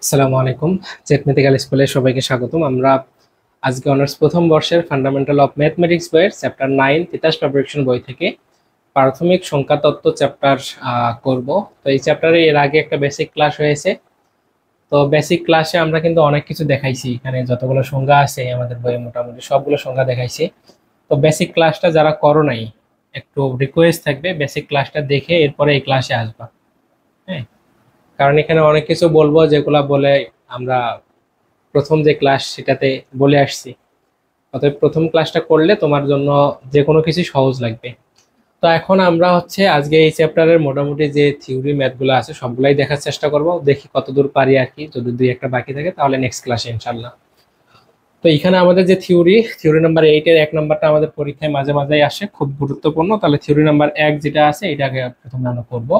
আসসালামু আলাইকুম। ম্যাথমেটিক্যাল স্কুলে সবাইকে স্বাগতম। আমরা আজকে অনার্স প্রথম বর্ষের ফান্ডামেন্টাল অফ ম্যাথমেটিক্স বইয়ের চ্যাপ্টার 9 তিতাস প্রিপারেশন বই থেকে প্রাথমিক সংখ্যা তত্ত্ব চ্যাপ্টার করব। তো এই চ্যাপ্টারে এর আগে একটা বেসিক ক্লাস হয়েছে। তো বেসিক ক্লাসে আমরা কিন্তু অনেক কিছু দেখাইছি, এখানে যতগুলো সংখ্যা আছে আমাদের বইয়ে মোটামুটি সবগুলো সংখ্যা দেখাইছি। তো বেসিক ক্লাসটা যারা করো নাই, একটু রিকোয়েস্ট থাকবে বেসিক ক্লাসটা দেখে এরপরে এই ক্লাসে আসবা। হ্যাঁ, কারণ এখানে অনেক কিছু বলবো যেগুলা বলে আমরা প্রথম যে ক্লাস সেটাতে বলে আসছি। অতএব প্রথম ক্লাসটা করলে তোমার জন্য যে কোনো কিছু সহজ লাগবে। তো এখন আমরা আজকে এই চ্যাপ্টারের মোটামুটি যে থিওরি ম্যাথগুলো আছে সবগুলাই দেখার চেষ্টা করব, দেখি কতদূর পারি আর কি। যদি দুই একটা বাকি থাকে তাহলে নেক্সট ক্লাসে ইনশাল্লাহ। তো এখানে আমাদের যে থিওরি নাম্বার 8 এর 1 নাম্বারটা আমাদের পরীক্ষায় মাঝে মাঝেই আসে, খুব গুরুত্বপূর্ণ। তাহলে থিওরি নাম্বার 1 যেটা আছে এটাকে প্রথমে আমরা করব।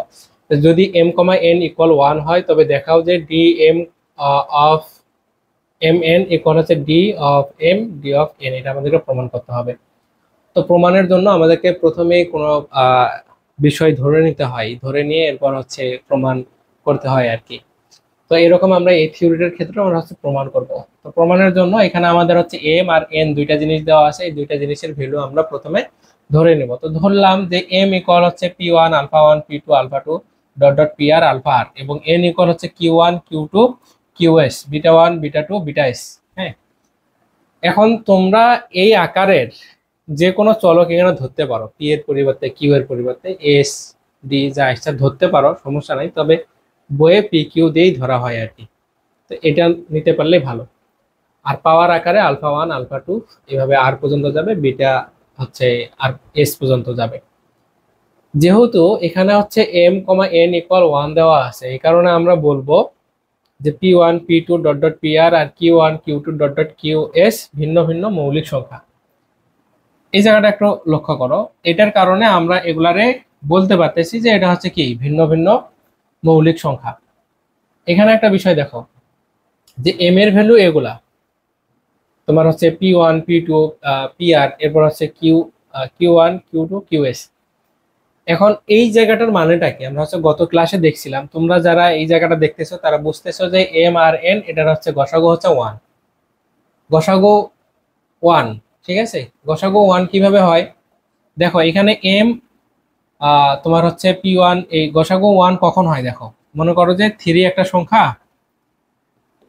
যদি m,n=1 হয় তবে দেখাও যে dm of mn equal d of m d of n, এটা আমাদেরকে প্রমাণ করতে হবে। তো প্রমাণের জন্য আমাদেরকে প্রথমে কোনো বিষয় ধরে নিতে হয়, ধরে নিয়ে এরপর প্রমাণ করতে হয় আর কি। তো এরকম আমরা এই থিওরিটার ক্ষেত্রে আমরা প্রমাণ করব। তো প্রমাণের জন্য এখানে আমাদের এম আর এন দুইটা জিনিস দেওয়া আছে, এই দুইটা জিনিসের ভ্যালু আমরা প্রথমে ধরে নেব। তো ধরলাম যে M equal p1 alpha 1 p2 alpha 2 dot dot P R alpha R, এবং N equal q1 q2 qs beta 1 beta 2 beta s। হ্যাঁ, এখন তোমরা এই আকারের যে কোনো চলক এখানে ধরতে পারো, পি এর পরিবর্তে কিউ এর পরিবর্তে এস ডি যা ইচ্ছা ধরতে পারো, সমস্যা নাই। তবে বইয়ে পি কিউ দিয়েই ধরা হয় আর কি। তো এটা নিতে পারলে ভালো। আর পাওয়ার আকারে আলফা 1 আলফা 2 এভাবে আর পর্যন্ত যাবে, বিটা আর এস পর্যন্ত যাবে। যেহেতু এখানে m,n=1 দেওয়া আছে, এই কারণে আমরা বলবো যে p1 p2 dot dot P R q1 q2 dot dot Q S ভিন্ন ভিন্ন মৌলিক সংখ্যা। এই জায়গাটা একটু লক্ষ্য করো, এটার কারণে আমরা এগুলারে বলতে পারতেছি যে এটা কি ভিন্ন ভিন্ন মৌলিক সংখ্যা। এখানে একটা বিষয় দেখো যে এম এর ভ্যালু এগুলা তোমার p1 p2 পি আর, এরপর q1 q2 qs। এখন এই জায়গাটার মানেটা কি আমরা গত ক্লাসে দেখছিলাম, তোমরা যারা এই জায়গাটা দেখতেছো তারা বুঝতেছো যে এম আর এন এটার গসাগু 1, গসাগু 1। ঠিক আছে, গসাগু 1 কিভাবে হয় দেখো, এখানে এম তোমার p1, এই গসাগু 1 কখন হয় দেখো, মনে করো যে 3 একটা সংখ্যা,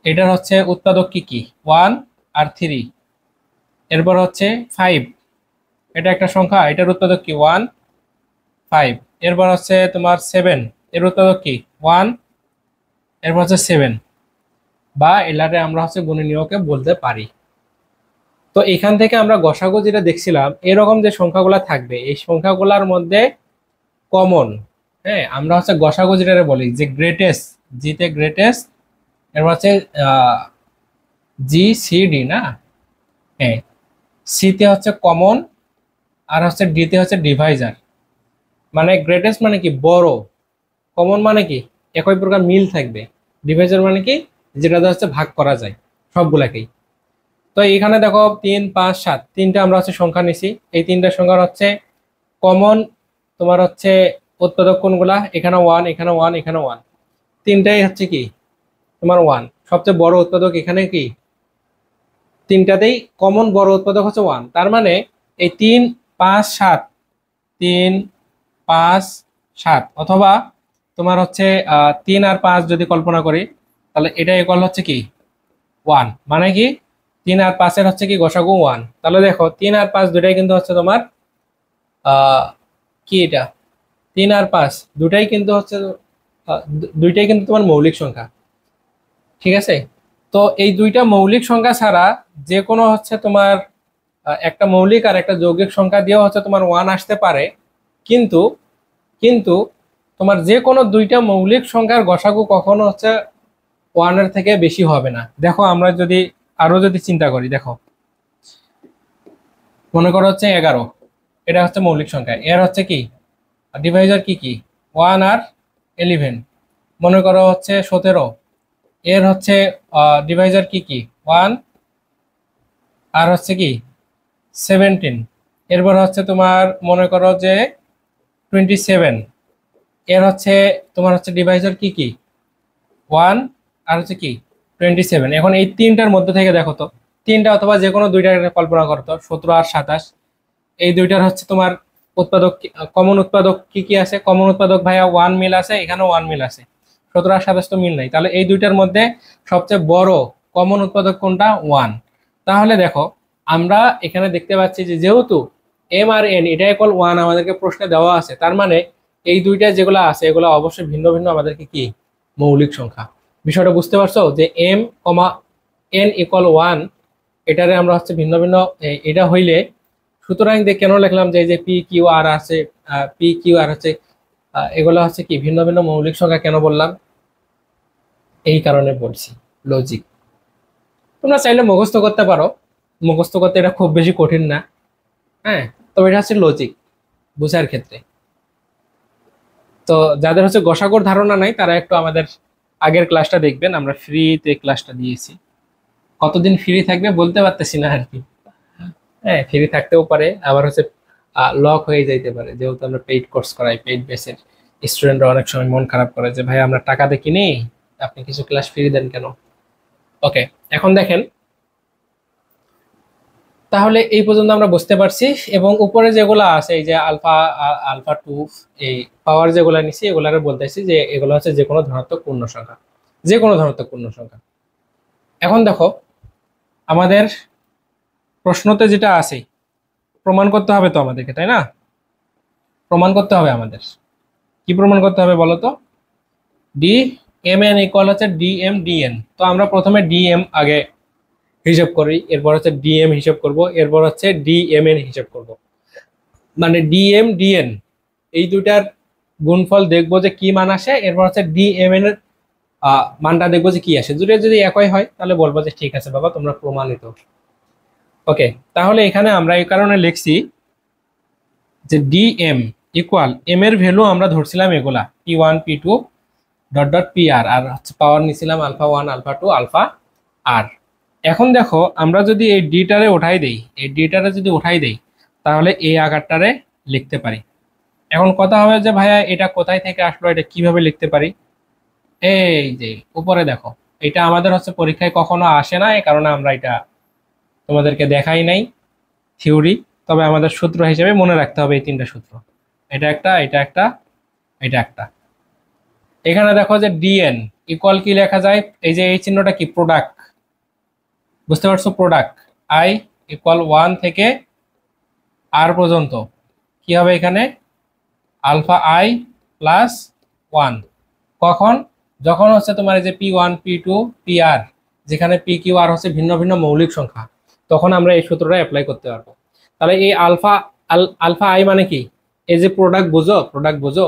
এটার উৎপাদক কি কি 1 আর 3। এরপর 5, এটা একটা সংখ্যা, এটার উৎপাদক কি 1 5। এরপর তোমার 7, এর উৎপাদক কি 1, এরপর 7। বা এলারে আমরা গুণনীয়কে বলতে পারি। তো এখান থেকে আমরা গসাগু যেটা দেখছিলাম, এরকম যে সংখ্যাগুলো থাকবে এই সংখ্যাগুলোর মধ্যে কমন, হ্যাঁ, আমরা গসাগু যেটা বলি যে গ্রেটেস্ট, জিতে গ্রেটেস্ট, এরপর জি সি ডি না, হ্যাঁ, সিতে কমন, আর ডিতে ডিভাইজার। মানে গ্রেটেস্ট মানে কি বড়, কমন মানে কি একই প্রকার মিল থাকবে, ডিভাইজার মানে কি যেটা ভাগ করা যায় সবগুলাকেই। তো এখানে দেখো 3 5 7 তিনটা আমরা সংখ্যা নিছি, এই তিনটা সংখ্যার কমন তোমার উৎপাদক কোনগুলা, এখানে 1 এখানে 1 এখানে 1, তিনটাই কি তোমার 1। সবচেয়ে বড় উৎপাদক এখানে কি, তিনটাতেই কমন বড় উৎপাদক 1। তার মানে এই 3 5 7, 3 5 7, অথবা তোমার 3 আর 5 যদি কল্পনা করি তাহলে এটা ইকুয়াল কি 1। মানে কি 3 আর 5 এর কি গসাগু 1। তাহলে দেখো 3 আর 5 দুটাই কিন্তু তোমার কি এটা 3 আর 5 দুটাই কিন্তু দুইটাই কিন্তু তোমার মৌলিক সংখ্যা। ঠিক আছে, তো এই দুইটা মৌলিক সংখ্যা ছাড়া যে কোনো তোমার একটা মৌলিক আর একটা যৌগিক সংখ্যা দিয়েও তোমার 1 আসতে পারে, কিন্তু কিন্তু তোমার যে কোনো দুইটা মৌলিক সংখ্যার গসাগু কখনো 1 এর থেকে বেশি হবে না। দেখো আমরা যদি আরো চিন্তা করি, দেখো মনে করো 11, এটা মৌলিক সংখ্যা, এর কি ডিভাইজার কি কি 1 আর 11। মনে করো 17, এর ডিভাইজার কি কি 1 আর কি 17। এরপর তোমার মনে করো যে 27, এর তোমার ডিভাইজার কি কি 1 আর হচ্ছে কি 27। এখন এই তিনটার মধ্যে থেকে দেখো তো, তিনটা অথবা যে কোনো দুইটা কল্পনা করতো, 17 আর 27, এই দুইটার হচ্ছে তোমার উৎপাদক, কমন উৎপাদক কি কি আছে? কমন উৎপাদক ভাইয়া 1 মিল আছে, এখানেও 1 মিল আছে। 17 আর 27 তো মিল নাই, তাহলে এই দুইটার মধ্যে সবচেয়ে বড় কমন উৎপাদক কোনটা? 1। তাহলে দেখো আমরা এখানে দেখতে পাচ্ছি যে যেহেতু এম আর এন এটা ইকুয়াল 1 আমাদেরকে প্রশ্নে দেওয়া আছে, তার মানে এই দুইটা যেগুলো আছে এগুলো অবশ্যই ভিন্ন ভিন্ন আমাদেরকে কি মৌলিক সংখ্যা। বিষয়টা বুঝতে পারছো যে এম কমা এন ইকুয়াল 1, এটারে আমরা হচ্ছে ভিন্ন ভিন্ন এটা হইলে, সুতরাং যে কেন লিখলাম যে এই যে পি কিউ আর আছে, পি কিউ আর হচ্ছে এগুলো হচ্ছে কি ভিন্ন ভিন্ন মৌলিক সংখ্যা, কেন বললাম? এই কারণে বলছি লজিক। তোমরা চাইলে মুখস্থ করতে পারো, মুখস্থ করতে এটা খুব বেশি কঠিন না, হ্যাঁ, তবে এটা হচ্ছে লজিক বুঝার ক্ষেত্রে। তো যাদের হচ্ছে গসাগর ধারণা নাই তারা একটু আমাদের আগের ক্লাসটা দেখবেন, আমরা ফ্রিতে ক্লাসটা দিয়েছি। কতদিন ফ্রি থাকবে বলতে পারতেছি না আর কি, হ্যাঁ, ফ্রি থাকতেও পারে, আবার হচ্ছে লক হয়ে যাইতে পারে, যেহেতু আমরা পেইড কোর্স করাই, পেইড বেসের। স্টুডেন্টরা অনেক সময় মন খারাপ করে যে ভাই আমরা টাকা দিয়ে কিনি, আপনি কিছু ক্লাস ফ্রি দেন কেন। ওকে, এখন দেখেন, তাহলে এই পর্যন্ত আমরা বুঝতে পারছি। এবং উপরে যেগুলো আছে এই যে আলফা, আলফা টু, এই পাওয়ার যেগুলো নিছি এগুলারে বলতেছি যে এগুলো হচ্ছে যে কোনো ধনাত্মক পূর্ণ সংখ্যা, যে কোনো ধনাত্মক পূর্ণ সংখ্যা। এখন দেখো আমাদের প্রশ্নতে যেটা আছে প্রমাণ করতে হবে তো আমাদেরকে, তাই না? প্রমাণ করতে হবে আমাদের, কি প্রমাণ করতে হবে বলো তো? ডি এম এন ইকুয়াল হচ্ছে ডি এম ডিএন। তো আমরা প্রথমে ডিএম আগে হিসাব করি, এরপর হচ্ছে ডিএম হিসাব করব, এরপর হচ্ছে ডিএমএন হিসাব করব। মানে ডিএম ডিএন এই দুইটার গুণফল দেখবো যে কি মান আসে, এরপর হচ্ছে ডিএমএন এর মানটা দেখবো যে কি আসে। দুটো যদি একই হয় তাহলে বলবো যে ঠিক আছে বাবা তোমরা প্রমাণিত। ওকে, তাহলে এখানে আমরা এই কারণে লিখছি যে ডিএম ইকুয়াল এম এর ভ্যালু আমরা ধরছিলাম এগুলা P1 P2 dot dot P R, আর হচ্ছে পাওয়ার নিছিলাম আলফা 1 আলফা 2 আলফা আর। এখন দেখো আমরা যদি এই ডিটারে উঠাই দেই, এই ডিটারে যদি উঠাই দেই তাহলে এই আকারটারে লিখতে পারি। এখন কথা হবে যে ভাইয়া এটা কোথায় থেকে আসলো, এটা কিভাবে লিখতে পারি? এই যে উপরে দেখো, এটা আমাদের হচ্ছে পরীক্ষায় কখনো আসে না, এই কারণে আমরা এটা তোমাদেরকে দেখাই নাই থিওরি। তবে আমাদের সূত্র হিসেবে মনে রাখতে হবে এই তিনটা সূত্র, এটা একটা, এটা একটা, এটা একটা। এখানে দেখো যে ডিএন ইকুয়াল কি লেখা যায়, এই যে এই চিহ্নটা কি? প্রোডাক্ট, বুঝতে পারছো? প্রোডাক্ট আই ইকুয়াল 1 থেকে আর পর্যন্ত কি হবে এখানে? Alpha i plus 1। কখন? যখন হচ্ছে তোমার এই যে P1 P2 PR, যেখানে পি কিউ আর হচ্ছে ভিন্ন ভিন্ন মৌলিক সংখ্যা, তখন আমরা এই সূত্রটা অ্যাপ্লাই করতে পারবো। তাহলে এই আলফা আলফা আই মানে কি? এই যে প্রোডাক্ট বুঝো, প্রোডাক্ট বুঝো,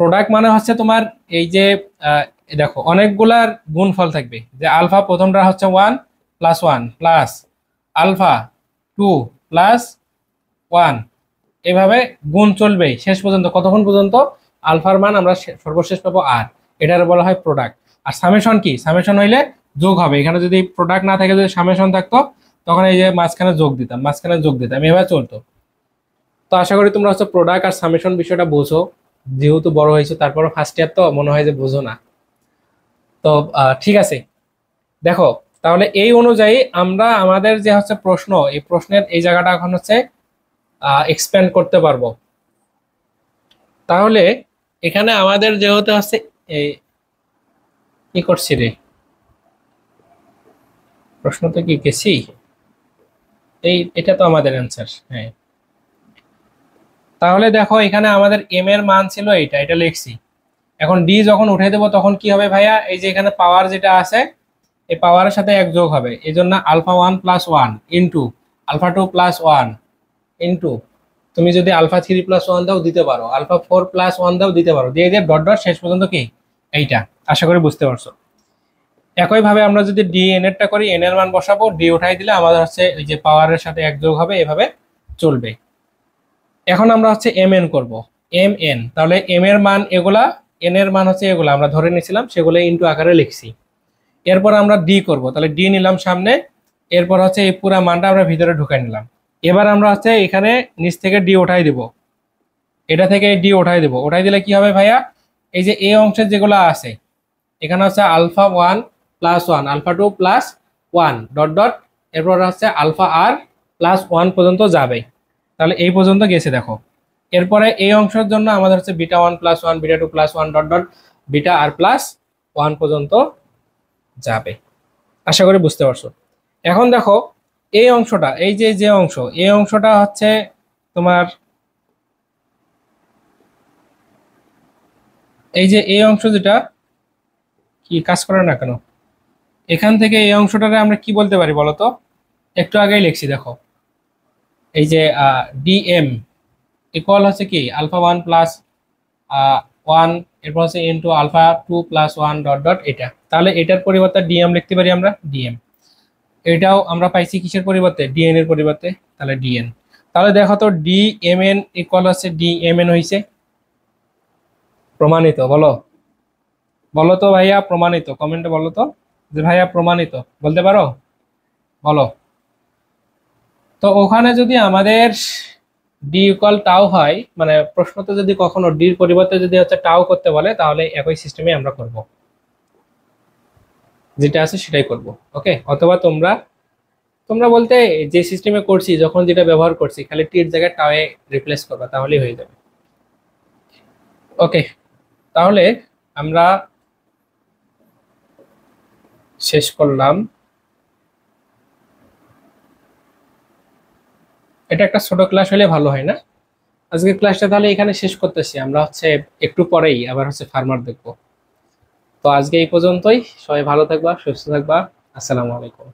প্রোডাক্ট মানে হচ্ছে তোমার এই যে দেখো অনেকগুলার গুণফল থাকবে, যে আলফা প্রথমটা হচ্ছে 1 প্লাস 1 প্লাস আলফা 2 প্লাস 1, এভাবে গুণ চলবে শেষ পর্যন্ত। কতক্ষণ পর্যন্ত? আলফার মান আমরা সর্বশেষ পাবো আর, এটার বলা হয় প্রোডাক্ট। আর সামেশন কি? সামেশন হইলে যোগ হবে। এখানে যদি প্রোডাক্ট না থাকে, যদি সামেশন থাকতো তখন এই যে মাঝখানে যোগ দিতাম, মাঝখানে যোগ দিতাম, এভাবে চলতো। তো আশা করি তোমরা হচ্ছে প্রোডাক্ট আর সামেশন বিষয়টা বোঝো, যেহেতু বড় হয়েছে, তারপরও ফার্স্ট ইয়ার তো মনে হয় যে বোঝো না। তো ঠিক আছে, দেখো তাহলে এই অনুযায়ী আমরা আমাদের যে হচ্ছে প্রশ্ন, এই প্রশ্নের এই জায়গাটা এখন হচ্ছে এক্সপ্যান্ড করতে পারবো। তাহলে এখানে আমাদের যেহেতু হচ্ছে এই কি করছি রে, প্রশ্ন তো কি গেছি, এটা তো আমাদের অ্যান্সার, হ্যাঁ। তাহলে দেখো এখানে আমাদের এম এর মান ছিল এইটা, এটা লিখছি। এখন ডি যখন উঠে দেবো তখন কি হবে ভাইয়া? এই যে এখানে পাওয়ার যেটা আছে, এই পাওয়ারের সাথে এক যোগ হবে, এই জন্য alpha 1 plus 1 into alpha 2 plus 1 into, তুমি যদি আলফা 3 প্লাস 1 দাও দিতে পারো, আলফা 4 প্লাস 1 দাও দিতে পারো, দিয়ে দিয়ে ডট ডট শেষ পর্যন্ত কি এইটা। আশা করি বুঝতে পারছো। একইভাবে আমরা যদি ডি এন এরটা করি, এন এর মান বসাবো, ডি উঠাই দিলে আমাদের হচ্ছে এই যে পাওয়ারের সাথে এক যোগ হবে, এভাবে চলবে। এখন আমরা হচ্ছে এম এন করবো, এম এন। তাহলে এম এর মান এগুলা, এন এর মান হচ্ছে এগুলা আমরা ধরে নিয়েছিলাম, সেগুলো ইন্টু আকারে লিখছি। এরপর আমরা ডি করব, তাহলে ডি নিলাম সামনে, এরপর হচ্ছে এই পুরা মানটা আমরা ভিতরে ঢুকাই নিলাম। এবার আমরা হচ্ছে এখানে নিচ থেকে ডি ওঠাই দিব, এটা থেকে ডি ওঠাই দেবো। ওঠাই দিলে কি হবে ভাইয়া? এই যে এই অংশের যেগুলো আছে, এখানে হচ্ছে alpha 1 plus 1, alpha 2 plus 1 dot dot, এরপর হচ্ছে আলফা আর প্লাস 1 পর্যন্ত যাবে। তাহলে এই পর্যন্ত গেছে দেখো। এরপরে এই অংশের জন্য আমাদের হচ্ছে beta 1 plus 1, beta 2 plus 1 dot dot, beta R plus 1 পর্যন্ত যাবে। আশা করি বুঝতে পারছো। এখন দেখো এই অংশটা, এই যে অংশ, এই অংশটা হচ্ছে তোমার, এই যে এই অংশ যেটা কি কাজ করে না কেন, এখান থেকে এই অংশটারে আমরা কি বলতে পারি বলতো? একটু আগেই লিখছি দেখো, এই যে ডিএম ইকুয়াল হচ্ছে কি আলফা 1 প্লাস 1, এরপর হচ্ছে into alpha 2 plus 1 dot dot এটা। তাহলে এটার পরিবর্তে ডিএম লিখতে পারি আমরা, ডিএম। এটাও আমরা পাইছি কিসের পরিবর্তে? ডিএন এর পরিবর্তে, তাহলে ডিএন। তাহলে দেখো তো ডিএমএন ইকুয়াল হচ্ছে ডিএমএন হয়েছে, প্রমাণিত। বলো বলো তো ভাইয়া প্রমাণিত, কমেন্টে বলো তো যে ভাইয়া প্রমাণিত, বলতে পারো? বলো। তো ওখানে যদি আমাদের ডি ইকুয়াল টাও হয়, মানে প্রশ্নতে যদি কখনো ডির পরিবর্তে যদি হচ্ছে টাও করতে বলে, তাহলে একই সিস্টেমে আমরা করব, যেটা আছে সেটাই করব। ওকে, অথবা তোমরা তোমরা বলতে যে সিস্টেমে করছি, যখন যেটা ব্যবহার করছি, খালি টির জায়গায় টাওয়ে রিপ্লেস করবা, তাহলেই হয়ে যাবে। ওকে, তাহলে আমরা শেষ করলাম। এটা একটা ছোট ক্লাস হলে ভালো হয় না? আজকের ক্লাসটা তাহলে এখানে শেষ করতেছি। আমরা হচ্ছে একটু পরেই আবার হচ্ছে ফার্মার দেখবো। তো আজকে এই পর্যন্তই। সবাই ভালো থাকবা, সুস্থ থাকবা। আসসালামু আলাইকুম।